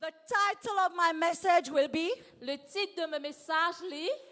The title of my message will be Le titre de mon message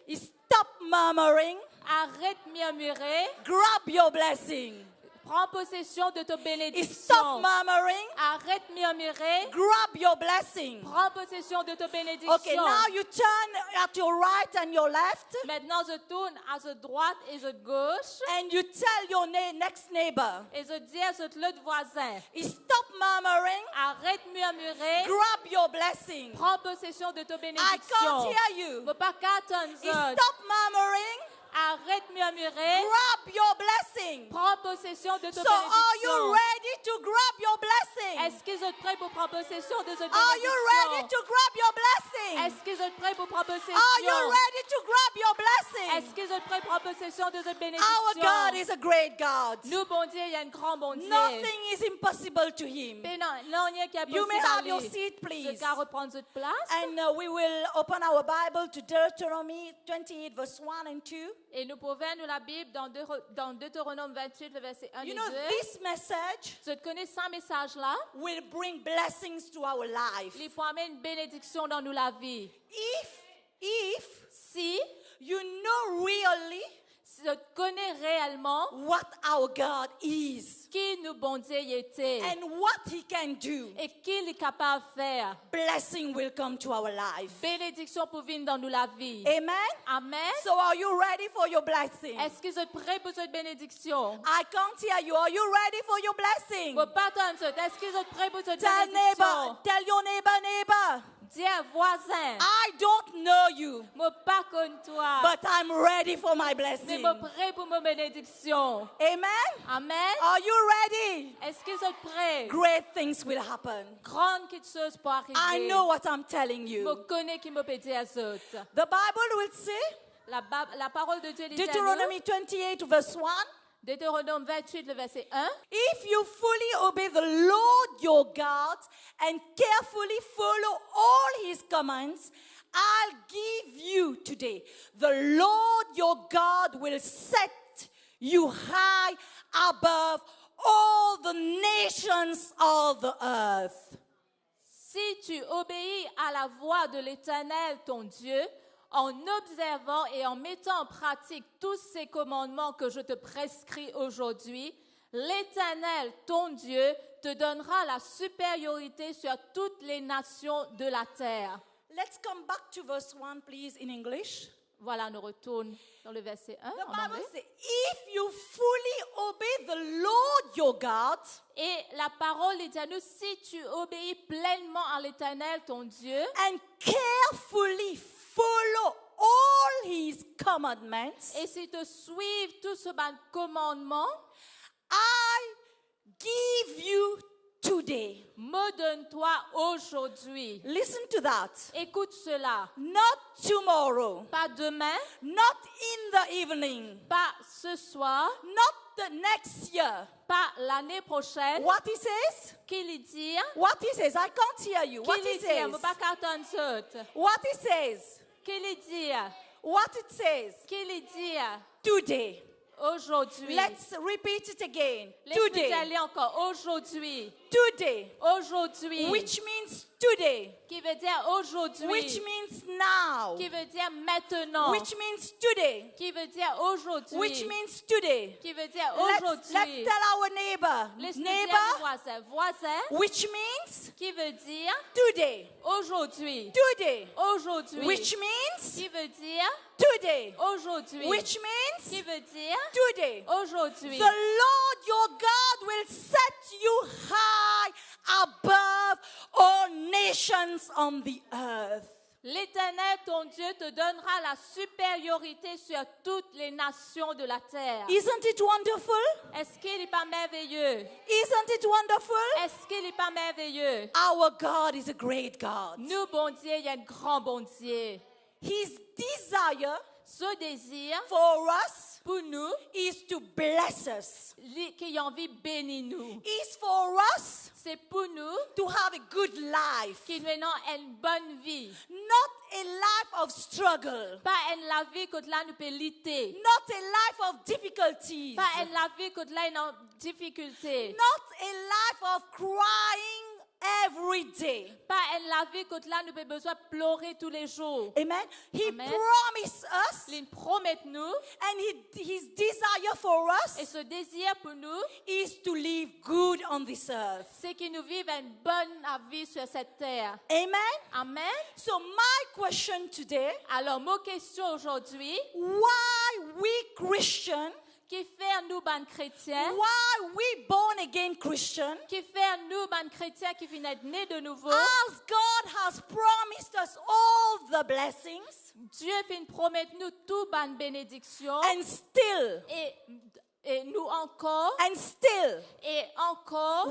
est Stop Murmuring, Arrête de murmurer, Grab Your Blessing. prends possession de ta Stop bénédiction. murmuring, Arrête de murmurer, grab your blessing. prends possession de ta bénédiction. Okay, now you turn at your right and your left Maintenant, je tourne à cette droite et cette gauche and you tell your next neighbor, et je dis à cet l'autre voisin, stop murmuring, arrête de murmurer, grab your blessing. prends possession de ta I bénédiction. can't hear you. Ne pas qu'attendre ça. Stop murmuring, Arrête de murmurer, grab your blessing. prends possession de ta So are you bénédiction. ready to grab your blessing? Est-ce que vous êtes prêts pour prendre possession de cette Are you ready bénédiction? to grab your blessing? Est-ce que vous êtes prêts pour prendre Are you possession? ready to grab your blessing? Est-ce que vous êtes prêts pour prendre possession de cette Our bénédiction? God is a great God. Nous, bon Dieu, il y a un grand bon Dieu. Nothing is impossible to him. Mais non, non, il y a qui est You may possible à have your lui. seat, Ce please. qu'à reprendre cette place. And we will open our Bible to Deuteronomy 28, verse 1 and 2. Et nous pouvons nous la Bible dans Deutéronome 28, le verset 1 You et know, 2. this message Je connais ce message-là. will bring blessings to our life. Il faut amener une bénédiction dans nous la vie. If Si you know really je connais réellement what our God is qui nous bon Dieu était and what He can do, et qu'il est capable de faire, blessing will come to our life. bénédiction pour venir dans nous la vie. Amen? Amen. So are you ready for your blessing? Est-ce que vous êtes prêts pour cette bénédiction? I can't hear you. Are you ready for your blessing? Vous pas attendre ça. Est-ce que vous êtes prêts pour cette Tell bénédiction? tell your neighbor, Dis à voisin, I don't know you, moi pas comme toi, but I'm ready for my mais blessing. moi prêt pour ma bénédiction. Amen? Amen. Are you ready? Est-ce que vous êtes prêts? Great things will happen. Grande quelque chose pour arriver. I know what I'm telling Je you. connais qui me peut dire à autres. The Bible will say, La parole de Dieu dit à nous, Deuteronomy 28, verse 1, Deutéronome 28, le verset 1. if you fully obey the Lord your God and carefully follow all his commands, I'll give you today. The Lord your God will set you high above all the nations of the earth. Si tu obéis à la voix de l'Éternel, ton Dieu, en observant et en mettant en pratique tous ces commandements que je te prescris aujourd'hui, l'Éternel, ton Dieu, te donnera la supériorité sur toutes les nations de la terre. Let's come back to verse 1, please, in English. Voilà, nous retournons dans le verset 1 The en Bible anglais. says, if you fully obey the Lord your God, Et la parole dit à nous, si tu obéis pleinement à l'Éternel, ton Dieu, and carefully follow all his commandments, et si tu suives tout ce commandement, I give you today. me donne-toi aujourd'hui. Listen to that. Écoute cela. Not tomorrow, Pas demain, not in the evening, pas ce soir, not the next year. pas l'année prochaine. What he says? Qu'il dit, What he says? I can't hear you. What qu'il he dit, says? on pas qu'attendre ça. What he says? Qu'il dit, What it says? qu'il dit, Today. aujourd'hui. Let's repeat it again. Laisse-moi Today. aller encore, aujourd'hui. Today. Aujourd'hui. Which means today. Qui veut dire aujourd'hui. Which means now. Qui veut dire maintenant. Which means today. Qui veut dire aujourd'hui. Which means today. Qui veut dire Let's aujourd'hui. tell our neighbor. Laisse-moi dire Neighbor, voisin. Voisin. which means Qui veut dire today. aujourd'hui. Today. Aujourd'hui. Which means Qui veut dire today. aujourd'hui. Which means Qui veut dire today. aujourd'hui. The Lord your God will set you high above all nations on the earth. L'Éternel, ton Dieu, te donnera la supériorité sur toutes les nations de la terre. Isn't it wonderful? Est-ce qu'il n'est pas merveilleux? Isn't it wonderful? Est-ce qu'il n'est pas merveilleux? Our God is a great God. Nous, bon Dieu, il y a un grand bon Dieu. His desire Ce désir for us pour nous, is to bless us. qui a envie de bénir nous. Is for us C'est pour nous to have a good life. qui nous avons une bonne vie. Not a life of struggle. Pas une la vie que là nous peut lutter. Not a life of difficulties. Pas une la vie que là nous difficulté. Not a life of crying every day. Pas en la vie que là nous avons besoin de pleurer tous les jours. Amen. He Amen. promised us, Il promet nous and his desire for et us ce désir pour nous, is to live good on this earth. c'est que nous vivons une bonne vie sur cette terre. Amen. Amen. So my question today, Alors, ma question aujourd'hui, why we Christian, qui fait nous ban chrétiens, why we born again Christian, qui fait nous ban chrétiens qui viennent être nés de nouveau, as God has promised us all the blessings, Dieu vient promettre nous tout ban bénédiction and still, et nous encore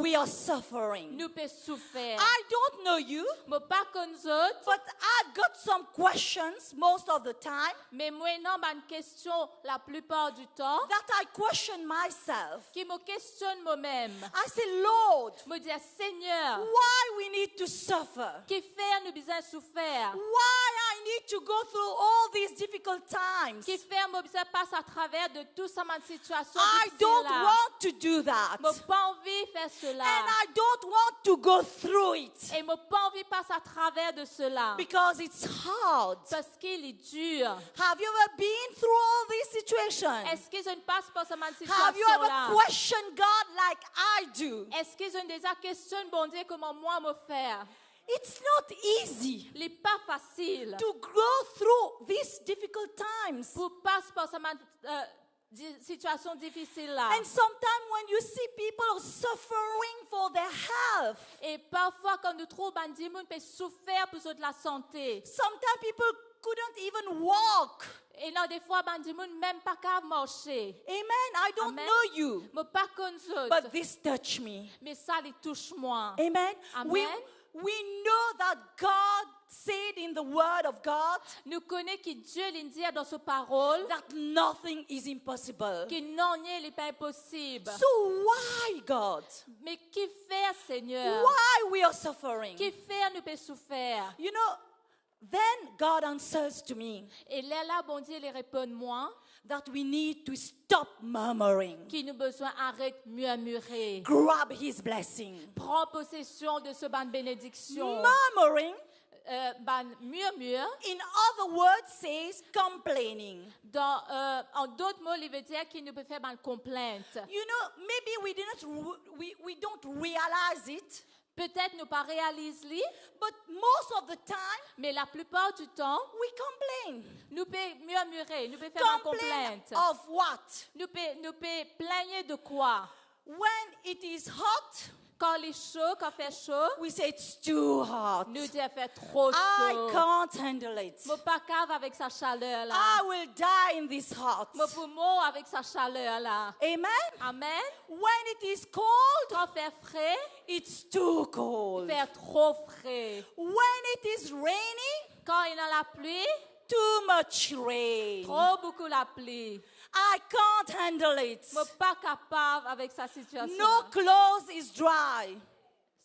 we are suffering. nous peut souffrir. I don't know you, Mais pas comme nous autres, but I've got some questions most of the time mais moi non ban question la plupart du temps that I question myself. qui me questionne moi-même. I say, Lord, Me dire Seigneur, why we need to suffer? qui fait nous besoin souffrir? Why I need to go through all these difficult times? Qui fait nous besoin passer à travers de toute cette situation I difficile don't là? want to do that. Me pas envie de faire cela. And I don't want to go through it Et me pas envie de passer à travers de cela. because it's hard. Parce qu'il est dur. Have you ever been through all these situations? Est-ce qu'ils ont passé par cette Have you situation là? ever questioned God like I do? Est-ce qu'ils ont déjà questionné bon Dieu comment moi me faire? It's not easy Il n'est pas facile to go through these difficult times. pour passer par cette situation difficile là. And sometimes when you see people suffering for their health, Et parfois quand nous trouvons que des gens peuvent souffrir pour de la santé. sometimes people couldn't even walk. Et là des fois des gens même pas capable marcher. Amen. I don't Amen. know you, Mais pas comme ça. but this touched me. Mais ça les touche moi. Amen. Amen. We know that God said in the Word of God Nous connaissons que Dieu lui dit dans sa parole that nothing is impossible. que non n'est pas impossible. So why, God? Mais qui fait Seigneur? Why we are suffering? Qui fait nous peut souffrir? You know, then God answers to me Et là, bon Dieu, il répond moi that we need to stop murmuring. qu'il nous besoin arrête murmurer. Grab His blessing. Prends possession de ce ban de bénédiction. Murmuring, Ban murmure, in other words, says complaining. en d'autres mots, il veut dire qu'il nous peut faire ban complainte. You know, maybe we don't realize it, Peut-être nous pas réaliser, but most of the time mais la plupart du temps, we complain. nous peut murmurer, nous peut faire ban Complain complainte. of what? Nous peut plaigner de quoi? When it is hot, Quand il est chaud, quand il fait chaud, we say it's too hot. nous dit fait trop I chaud. can't handle it. Je pas cave avec sa chaleur là. I will die in this hot. Je peux mourir avec sa chaleur là. Amen. Amen. When it is cold, Quand il fait frais, it's too il cold. fait trop frais. When it is rainy, Quand il y a la pluie, too much rain. trop beaucoup la pluie. I can't handle it. Je suis pas capable avec sa situation. No clothes is dry.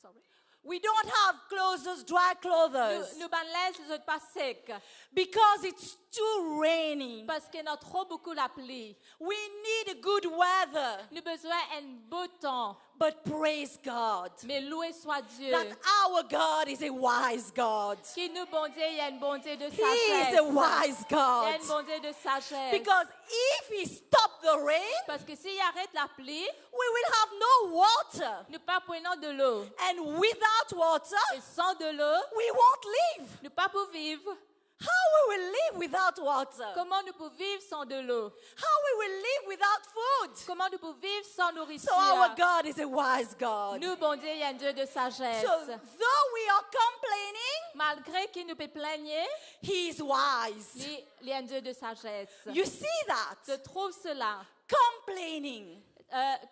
Sorry. We don't have clothes, dry clothes, Nous ban laisse les autres pas secs because it's too rainy. parce qu'il y a trop beaucoup la pluie. We need good weather, Nous avons besoin d'un beau temps. but praise God Mais loué soit Dieu. that our God is a wise God. Qui nous bon Dieu, il y a une bonté de He sagesse. is a wise Il y a God. une bonté de sagesse. Because if He stop the rain, Parce que s'il arrête la pluie, we will have no water. nous pas prenons de l'eau. And without water, Et sans de l'eau, we won't live. nous pas pour vivre. How we will live without water? Comment nous pouvons vivre sans de l'eau? How we will live without food? Comment nous pouvons vivre sans nourriture? So our God is a wise God. Nous, bon Dieu, il y a un Dieu de sagesse. So though we are complaining, Malgré qu'il nous peut plaigner, He is wise. il y a un Dieu de sagesse. You see Je that? trouve cela. Complaining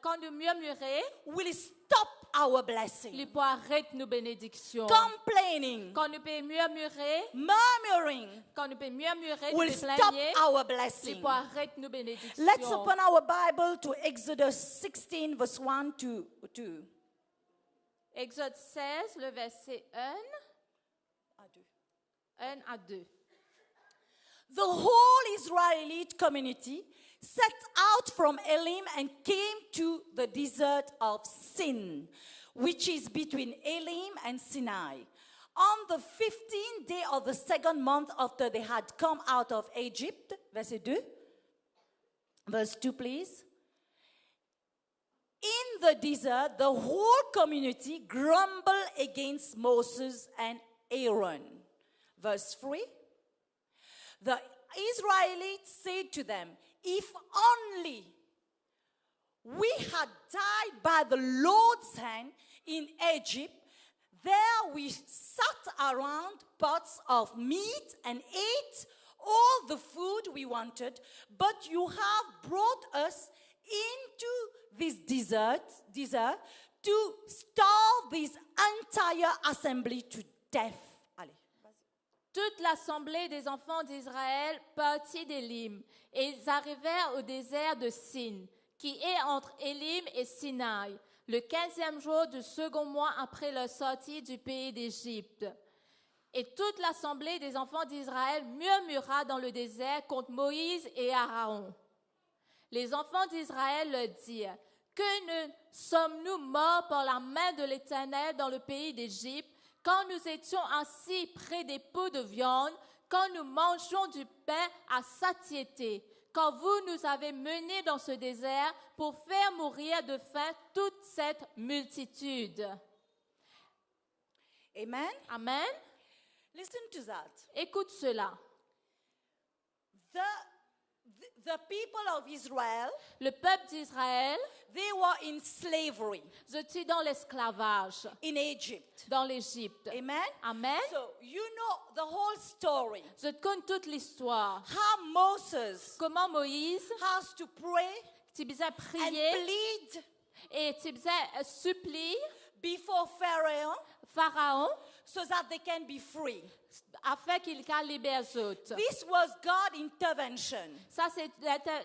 Quand nous murmurons, will stop our il blessing. peut arrêter nos bénédictions. Complaining, Quand nous pouvons murmurer, murmuring quand nous pouvons murmurer, nous will pouvons stop plaigner, our il blessing. peut arrêter nos bénédictions. Let's open our Bible to Exodus 16, verse 1 to 2. Exode 16, le verset 1 à 2. The whole Israelite community set out from Elim and came to the desert of Sin, which is between Elim and Sinai. On the 15th day of the second month after they had come out of Egypt, verset 2, verse 2 please. In the desert, the whole community grumbled against Moses and Aaron. Verse 3. The Israelites said to them, if only we had died by the Lord's hand in Egypt, there we sat around pots of meat and ate all the food we wanted, but you have brought us into this desert to starve this entire assembly to death. Allez. Toute l'assemblée des enfants d'Israël partit d'Élim et ils arrivèrent au désert de Sin, qui est entre Élim et Sinaï, le 15e jour du second mois après leur sortie du pays d'Égypte. Et toute l'assemblée des enfants d'Israël murmura dans le désert contre Moïse et Aaron. Les enfants d'Israël leur dirent, « Que ne sommes-nous morts par la main de l'Éternel dans le pays d'Égypte, quand nous étions assis près des pots de viande, quand nous mangions du pain à satiété, quand vous nous avez menés dans ce désert pour faire mourir de faim toute cette multitude. » Amen. Amen. Listen to that. Écoute cela. The people of Israel, Le peuple d'Israël, they were in slavery ils étaient dans l'esclavage, in Egypt. dans l'Égypte. Amen. Amen. So you know the whole story. Je te connais toute l'histoire. How Moses Comment Moïse, has to pray tu faisais and prier plead et tu faisais supplier before Pharaon so that they can be free. afin qu'il libère les autres. This was God's intervention Ça,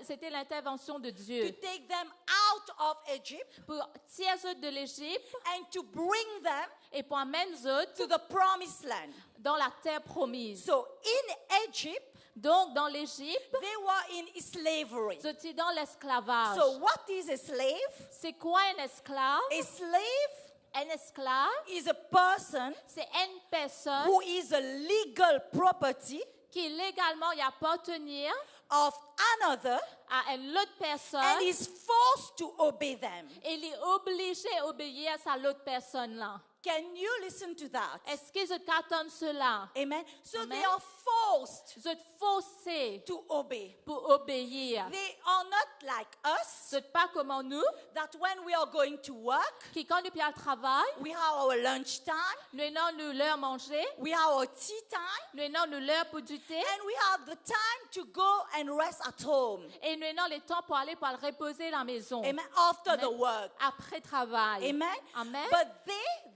c'était l'intervention de to Dieu take them out of Egypt pour tirer les autres de l'Égypte and to bring them et pour amener les autres to the promised land. dans la terre promise. So in Egypt, Donc, dans l'Égypte, they were in slavery. ils étaient dans l'esclavage. So what is a slave? C'est quoi un esclave? A slave Un esclave, is a person c'est une personne who is a legal property qui légalement y appartenir of another à une autre personne and is forced to obey them. et il est obligé d'obéir à l'autre personne-là. Can you listen to that? Est-ce qu'ils attendent cela? Amen. So Amen. they are forced Ils sont forcés to obey. pour obéir. They are not like us, Ils ne sont pas comme nous, that when we are going to work, qui quand nous allons au travail, we have our lunch time, nous avons l'heure manger, we have our tea time, nous avons l'heure pour du thé, and we have the time to go and rest at home. et nous avons le temps pour aller pour reposer à la maison. Amen. After Amen. the work. Après travail. Amen. Amen. But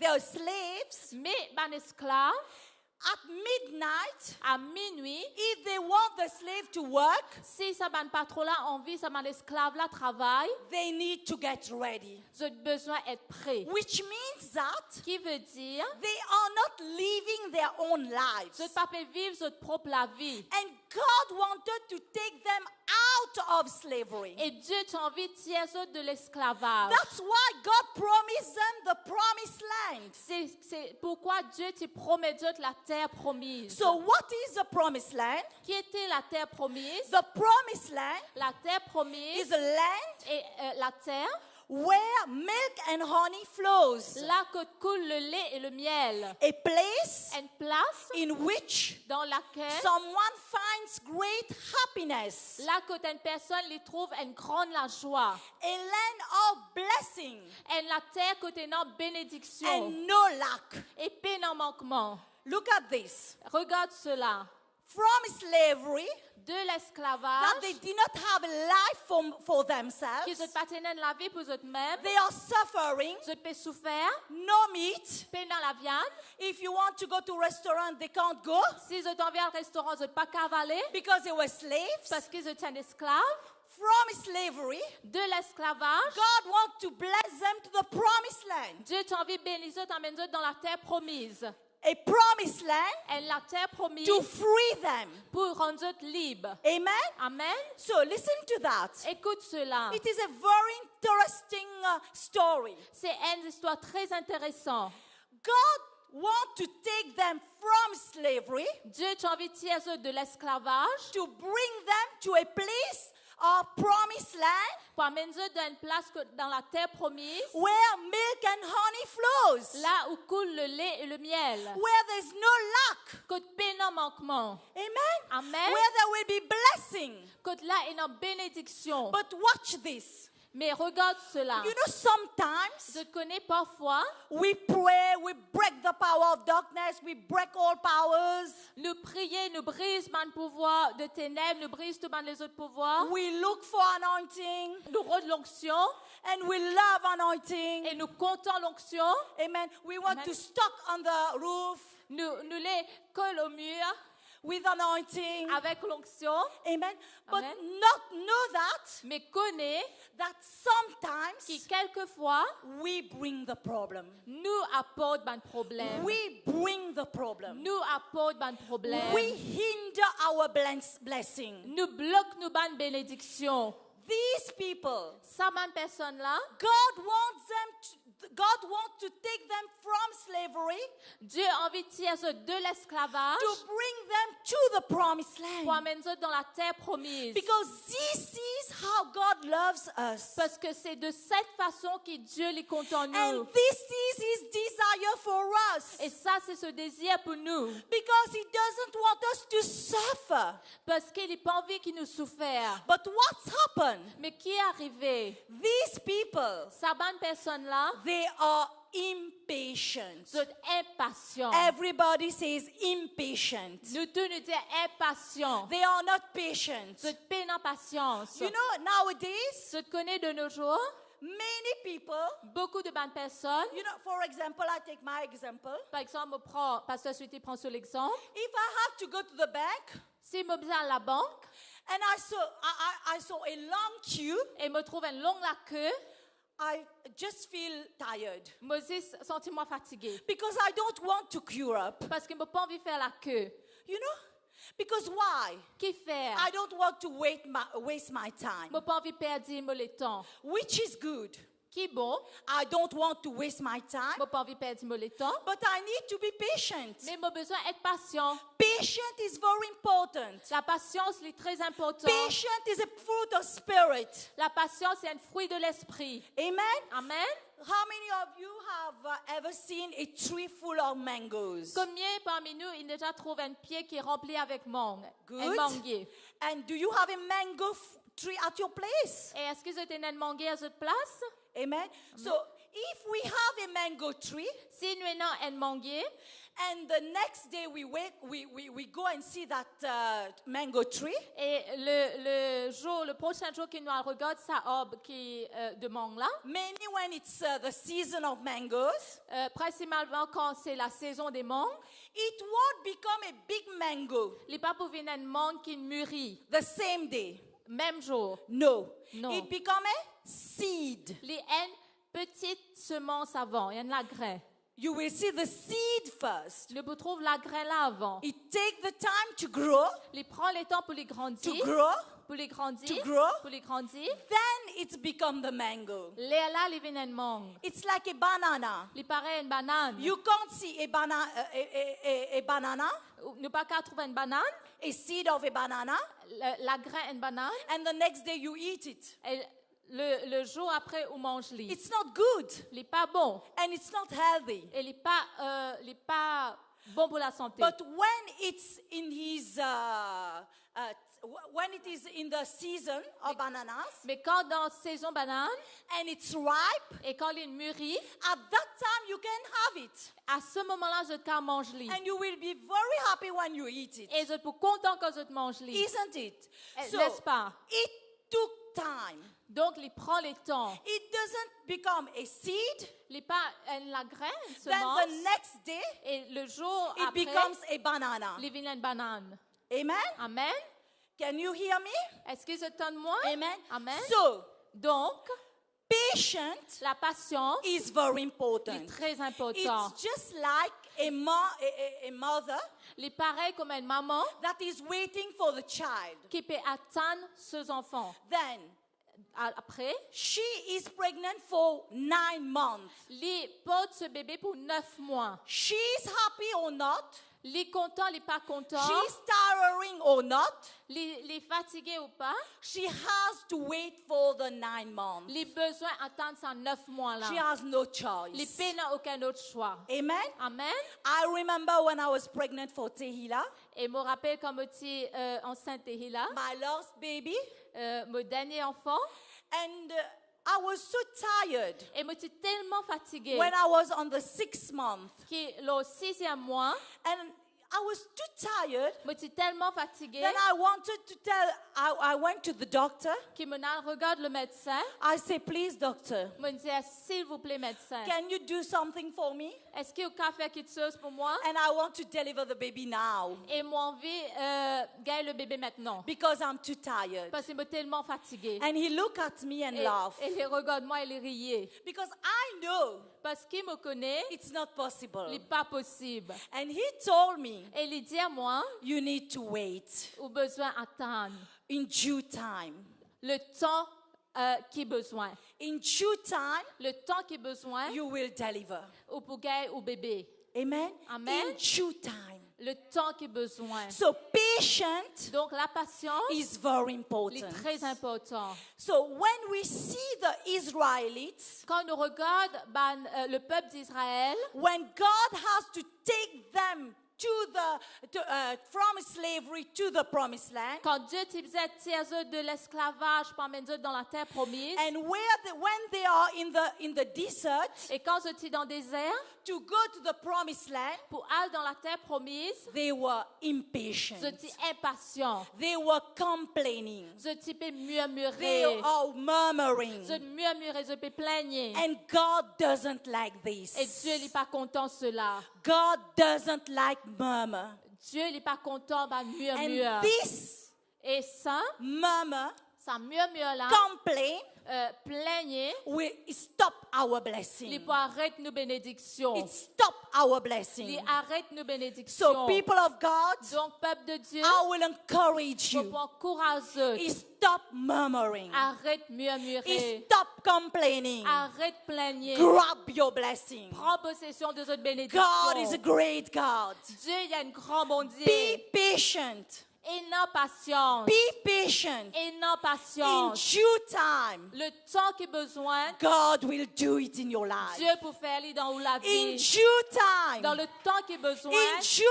they are slaves. Mais un esclave, At midnight, à minuit, if they want the slave to work, si ça ban pas trop là envie, ça ban esclave là travail, they need to get ready. ils ont besoin d'être prêts. Which means that Qui veut dire, they are not living their own lives. ils ne peuvent pas vivre votre propre la vie. And God wanted to take them out of slavery. Et Dieu t'a envie de tirer eux de l'esclavage. That's why God promised them the promised land. C'est pourquoi Dieu te promet de la terre promise. So what is the promised land? Qui était la terre promise? The promised land La terre promise is a land et la terre, where milk and honey flows. là que coule le lait et le miel. A place Une place in which dans laquelle, someone finds great happiness. là que une personne lui trouve une grande la joie. A land of blessing Et la terre que tu une bénédiction and no lack. et pas en manquement. Look at this. Regarde cela. From slavery, De that l'esclavage, they did not have a life for themselves. qu'ils ont pas tenu la vie pour eux-mêmes, They are suffering. ils ont souffert, No meat. pas dans la viande. If you want to go to restaurant, they can't go S'ils ont envie au restaurant, ils n'ont pas cavaler because they were slaves. parce qu'ils étaient un esclave. From slavery, De l'esclavage, God wants to bless them to the promised land. Dieu t'a envie de bénir eux, t'emmène eux dans la terre promise. A promised land Et la terre promise to free them. pour rendre eux libres. Amen. Amen. So listen to that. Écoute cela. It is a very interesting story. C'est une histoire très intéressante. God wants to take them from slavery Dieu t'a envoyé de l'esclavage to bring them to a place of promised land pour amener dans une place dans la terre promise, where milk and honey flows, là où coule le lait et le miel. where there's no lack. Que paix non manquement. Amen. Amen. Where there will be blessing. Que là est une bénédiction. But watch this. Mais regarde cela. You know, sometimes Je connais parfois, we pray, we break the power of darkness, we break all powers. nous prier, nous brise le pouvoir de ténèbres, nous brise tout les autres pouvoirs. We look for anointing Nous rendons l'onction and we love anointing. et nous comptons l'onction. Amen. We want Amen. to stock on the roof Nous les collons au mur with anointing. avec l'onction. Amen. But Amen. not know that Mais connais that sometimes qui quelquefois we bring the problem. nous apporte un problème. We bring the problem. Nous apporte un problème. We hinder our blessing. Nous bloquons nos bonnes bénédictions. These people, Ça, bonne personne-là, God wants to take them from slavery Dieu envie de tirer de l'esclavage to bring them to the promised pour land. amener dans la terre promise. Because this is how God loves us. Parce que c'est de cette façon que Dieu les compte en And nous. this is His desire for us. Et ça, c'est ce désir pour nous. Because He doesn't want us to suffer. Parce qu'il n'a pas envie qu'il nous souffre. But what's happened? Mais qui est arrivé? These people, Sa bonne personne-là, they are impatient. sont impatients. Everybody says impatient. Nous tous nous disons impatients. They are not patient. Sont pleins d'impatience. You know, nowadays, Se connaît de nos jours, many people, beaucoup de bonnes personnes. you know, for example, I take my example. Par exemple, Pasteur Suité prend sur l'exemple. If I have to go to the bank Si je besoin à la banque and I saw a long queue, et me trouve une longue la queue, I just feel tired Moses sens-moi fatigué. because I don't want to queue up. Parce que je n'ai pas envie de faire la queue. You know? Because why? Qui faire? I don't want to waste my time, Je n'ai pas envie de perdre le temps. which is good. Qui est bon? I don't want to waste my time, Je n'ai pas envie de perdre le temps. but I need to be patient. Mais j'ai besoin d'être patient. Patient is very important. La patience est très importante. Patient is a fruit of spirit. La patience est un fruit de l'esprit. Amen. Amen. How many of you have ever seen a tree full of mangoes? Combien parmi nous il déjà trouvé un pied qui est rempli avec mangue? Un Good. manguier. And do you have a mango tree at your place? Et est-ce que vous avez un manguier à votre place? Amen. So if we have a mango tree Si nous avons un manguier, and the next day we go and see that mango tree, et le prochain jour que nous regardons sa arbre qui de mangue là, mainly when it's the season of mangoes, principalement quand c'est la saison des mangues, it won't become a big mango il n'est pas pour venir un mangue qui mûrit the same day. même jour. No. No. It become a seed. Il y a une petite semence avant, il y a la graine. You will see the seed first. Il vous trouve la graine là avant. It takes the time to grow, Il prend le temps pour les grandir, to grow, pour les grandir, to grow. pour les grandir. then it's become the mango. Là, il vient un mangue. It's like a banana. Il paraît une banane. You can't see a banana, Ne pas qu'à trouver une banane, a seed of a banana, la graine une banane, and the next day you eat it. et le jour après, on mange les. It's not good Il n'est pas bon. and it's not healthy. Et il n'est pas bon pour la santé. But when it's in when it is in the season of bananas Mais quand dans la saison banane, and it's ripe, et quand il mûrit, at that time you can have it. à ce moment-là, je te mange les. And you will be very happy when you eat it. Et je suis content quand je te mange les. Isn't it? N'est-ce pas? It took time. Donc, il prend le temps. It doesn't become a seed. Il n'est pas la graine, Then semence. the next day, Et le jour it après, becomes a banana. il vient une banane. Amen? Amen. Can you hear me? Est-ce que je t'entends moi? Amen? Amen. So, Donc, patient la patience is very est important. très importante. It's just like a mother Il est pareil comme une maman that is waiting for the child. qui peut attendre ses enfants. Then, après, she is pregnant for 9 months. li porte ce bébé pour 9 mois. She's happy or not, Li content, li pas content, she's tiring or not, li fatigué ou pas, she has to wait for the 9 months. li besoin attendre ces 9 mois là. She has no Li choice. pe n'a aucun autre choix. Amen. Amen. I remember when I was pregnant for Tehila, Et me rappelle quand j'étais enceinte de Hila, my last baby, mon dernier enfant, and I was so tired et j'étais tellement fatiguée when I was on the 6th month. que le 6e mois, And I was too tired. j'étais tellement fatiguée Then I wanted to tell, I went to the doctor. que me regarde le médecin, I say, please, doctor, me dit s'il vous plaît médecin, can you do something for me? est-ce que vous pouvez faire quelque chose pour moi? And I want to deliver the baby now Et moi envie gagner le bébé maintenant because I'm too tired. parce que je suis tellement fatiguée. And he looked at me and laughed Et il regarde moi et il riait because I know parce qu'il me connaît, it's not possible. il n'est pas possible. And he told me, Et il dit à moi, you need to wait au besoin attendre in due time. le temps qui est besoin. In due time, Le temps qui est besoin you will deliver. ou pour gagner au bébé. Amen? Amen. In due time. Le temps qui est besoin. So patient Donc la patience is very est important. très important. So when we see the Israelites, Quand on regarde le peuple d'Israël, when God has to take them from slavery to the promised land, quand Dieu te faisait tirer de l'esclavage pour amener dans la terre promise, and when they are in the desert et quand je suis dans le désert, to go to the promised land, pour aller dans la terre promise, they were impatient. je suis impatient. They were complaining. Je peux They murmurer. are murmuring. Je murmurer, je peux plaigner. And God doesn't like Et this. Dieu n'est pas content de cela. God doesn't like murmur. Dieu n'est pas content de murmure. And this Et ça murmur, murmure-là, complain, plaigner, will stop our il blessing. peut arrêter nos bénédictions. It stop our Il blessing. arrête nos bénédictions. So people of God, Donc, peuple de Dieu, I will encourage faut you. prendre courageux. Stop murmuring. Arrête murmurer. Stop complaining. Arrête plaigner. Grab your blessing. Prends possession de cette bénédiction. God is a great God. Dieu, il y a un grand bon Dieu. Be patient. Et non patience. Be patient. Et non In patience. due time, Le temps qui est besoin, God will do it in your life. Dieu peut faire aller dans la In vie. due time, Dans le temps qui est besoin, in due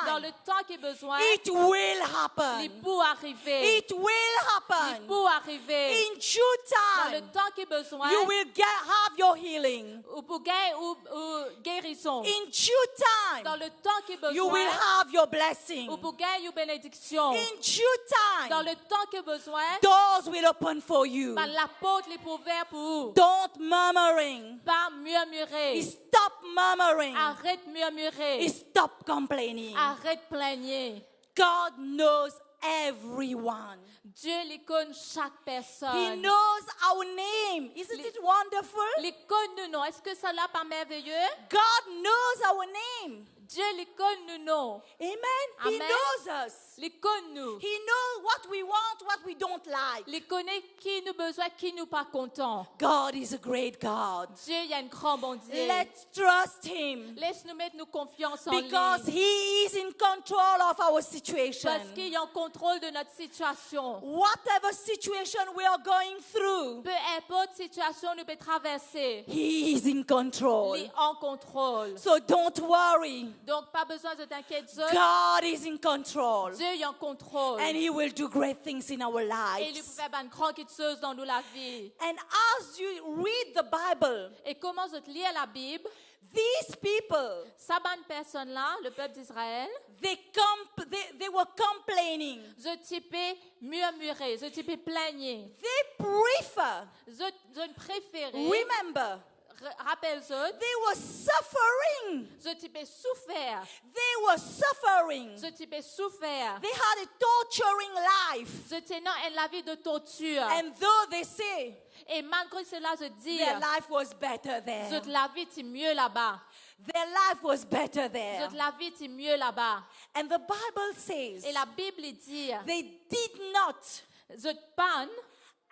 dans time, le temps qui est besoin, it will il happen. peut arriver. It will Il happen. peut arriver. In due Dans le time, temps qui est besoin, you will have your healing. ou pour gagner ou guérison. In due Dans time, le temps qui est you will besoin, have your blessing. ou pour gagner une bénédiction. In due Dans time, le temps qui est besoin, doors will open for you. la porte est ouverte pour vous. Don't murmuring. Pas murmurer. Stop murmuring. Arrête murmurer. Stop complaining. Arrête plaigner. God knows everyone. Dieu les connaît chaque He personne. knows our name. Isn't it wonderful? Les connaît non. Est-ce que ça là pas merveilleux? God knows our name. Dieu les connaît non. Amen. He Amen. knows us. Les connaît nous. He knows what we want, what we don't like. Les connaît qui nous besoin, qui nous pas content. God is a great God. Dieu, il y a un grand bon Dieu. Let's trust Him Laisse-nous mettre nos confiance en because lui. He is in control of our situation. Parce qu'il est en contrôle de notre situation. Whatever situation we are going through, Peu importe situation nous peut traverser, He is in control. il est en contrôle. So don't worry. Donc, pas besoin de t'inquiéter. God is in control. Dieu est en contrôle. And He will do great things in our Et il peut lives. faire une grande chose dans nous la vie. And as you read the Bible, Et comment je lis la Bible, these people, ça bonne personne-là, le peuple d'Israël, they were complaining. je type murmurer, je type plaigner. They prefer, Je préfère, remember, rappelle-toi, they were suffering. je type souffert, They were suffering. je type souffert. They had a torturing life. Je tenais la vie de torture. And though they say Et malgré cela, je dis, their life was better there, la vie est mieux là-bas. their life was better there. La vie est mieux là-bas. And the Bible says Et la Bible dit, they did not je panne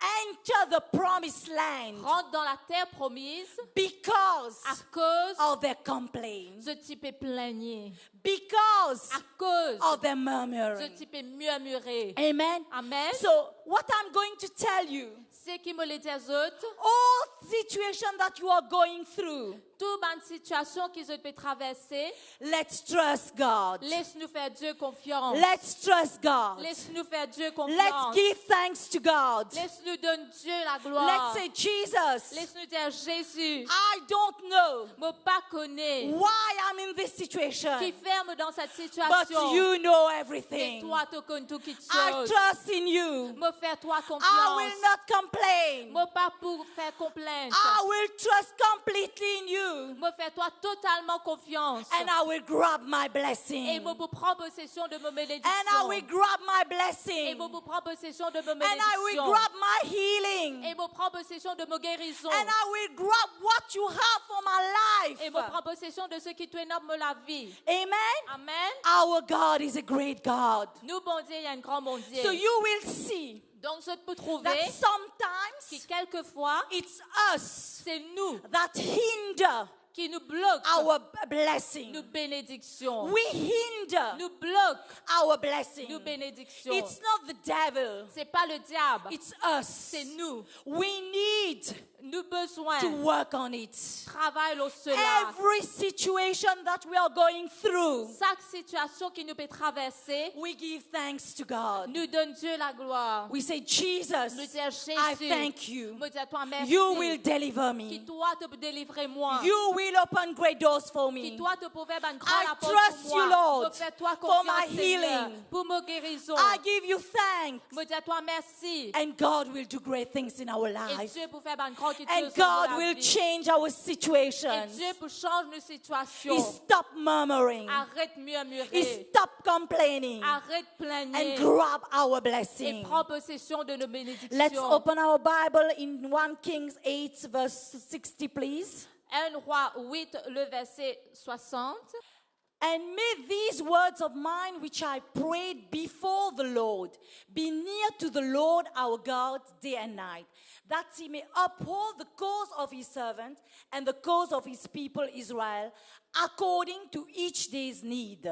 enter the promised land rentre dans la terre promise because à cause of their complaint, ce type est plaigné, because à cause of their ce murmuring. type est murmuré. Amen. Amen. So, what I'm going to tell you, Ce qui me le dit aux autres, all situation that you are going through, toute bonne situation qu'ils ont pu traverser, let's trust God. laisse-nous faire Dieu confiance. Let's trust God. Laisse-nous faire Dieu Let's confiance. give thanks to God. Laisse-nous donner Dieu la Let's gloire. say, Jesus, Laisse-nous dire Jésus, I don't know me pas connaît, why I'm in this situation, qui ferme dans cette but situation. you know Mais everything. toi, tu connais toute I chose. trust in you. Me faire toi I will confiance. not complain. Me pas pour faire complainte. I will trust completely in you. Me faire toi totalement confiance. And I will grab my Et blessing. me pour prendre possession de mes And I bénédictions. will grab my Et blessing. me pour prendre possession de mes And I will bénédictions. grab my Et healing. me prendre possession de mes guérisons. And I will grab what you have for my Et me life. prendre possession de ce qui te nomme la vie. Amen. Amen. Our God is a great God. Nous, bon Dieu, il y a un grand bon Dieu. So you will see Donc, je peux trouver that que sometimes quelquefois, it's us c'est nous that hinder qui nous bloquons our blessing. nos bénédictions. We hinder Nous bloquons our blessing. nos bénédictions. It's not the devil, C'est pas le diable, it's us. c'est nous. We need Nous besoin to work on it. travailler sur cela. Every situation that we are going through, Chaque situation qui nous peut traverser, we give thanks to God. nous donne Dieu la gloire. We say, Nous Jesus, dire Jésus, I thank you. me dire toi merci. You will deliver Qui me. toi te délivrer moi. You will open great doors for Qui me. toi te pouvais ban grand I la porte trust pour moi. you, Lord, Me fais toi for my confiance, Seigneur, healing. pour me guérison. I give you thanks. Me dire toi merci. And God will do great things in our Et life. Dieu pour faire ban grand qui And God will change our Et situations. Dieu pour changer nos situations. He stop murmuring. Arrête He murmurer. stop complaining. Arrête And plaigner. grab our Et blessing. prends possession de nos bénédictions. Let's open our Bible in 1 Kings 8 verse 60, please. 1 Roi 8, le verset 60. And may these words of mine which I prayed before the Lord be near to the Lord our God day and night, that he may uphold the cause of his servant and the cause of his people Israel according to each day's need.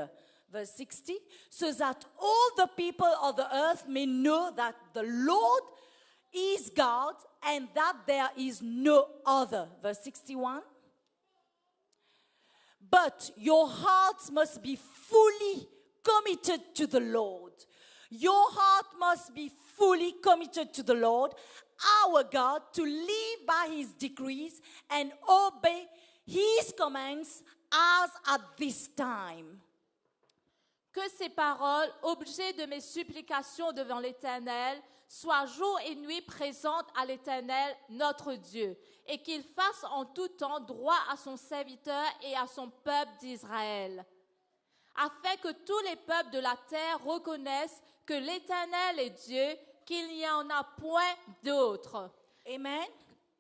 Verse 60, so that all the people of the earth may know that the Lord is God and that there is no other. Verse 61. But your hearts must be fully committed to the Lord. Your heart must be fully committed to the Lord, our God, to live by his decrees and obey his commands as at this time. Que ces paroles, objet de mes supplications devant l'Éternel, soient jour et nuit présentes à l'Éternel, notre Dieu, et qu'il fasse en tout temps droit à son serviteur et à son peuple d'Israël, afin que tous les peuples de la terre reconnaissent que l'Éternel est Dieu, qu'il n'y en a point d'autre. Amen.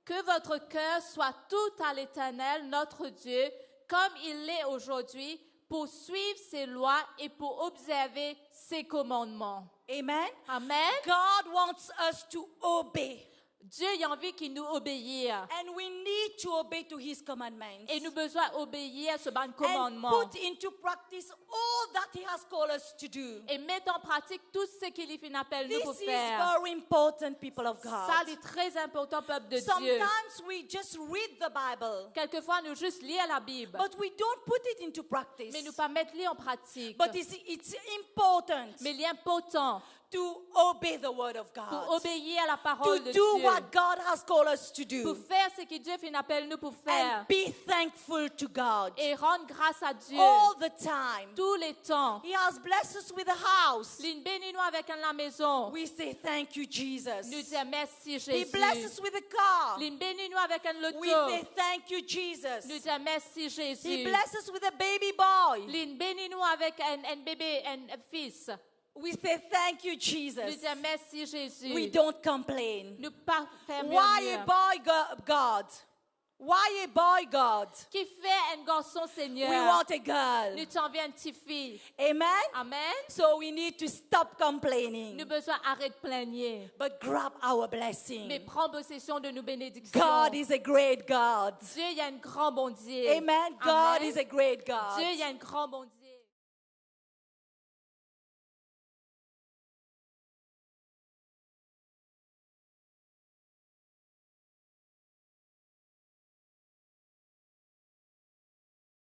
Que votre cœur soit tout à l'Éternel, notre Dieu, comme il l'est aujourd'hui, pour suivre ses lois et pour observer ses commandements. Amen. Amen. God wants us to obey. Dieu a envie qu'il nous obéisse. And we need to obey to his commandments. Et nous avons besoin d'obéir à ce bon And commandement. put into practice all that he has called us to do. Et mettre en pratique tout ce qu'il appelle nous This pour is faire. very important, people of Ça, God. c'est très important, peuple de Dieu. Sometimes we just read the Bible, Quelquefois, nous juste lire la Bible, but we don't put it into practice. mais nous pas mettre en pratique. But it's important Mais l'important to obey the word of pour God, obéir à la parole to de do Dieu, what God has called us to pour do, faire ce que Dieu appelle nous pour faire, and be thankful to God et rendre grâce à Dieu all the time. tous les temps. He has blessed us with a house. Lynn, bénis-nous avec la maison. We say thank you, Jesus. Nous disons merci, He Jésus. blessed us with a car. Lynn, bénis-nous avec un We loto. say thank you, Jesus. Nous disons merci, He Jésus. blessed us with a baby boy. Lynn, bénis-nous avec un bébé, un fils. We say thank you, Nous Jesus. disons merci, Jésus. We don't complain. Nous pas faire Why a murmure. boy, God? Why a boy, God? Qui fait un garçon, We Seigneur? want a girl. Nous t'en veux une petite fille. Amen? Amen. So we need to stop Nous complaining, besoin arrêter de plaigner, but grab our mais blessing. prends possession de nos bénédictions. God is a great God. Dieu, il y a un grand bon Dieu. Amen. God Amen. is a great God. Dieu, il y a un grand bon Dieu.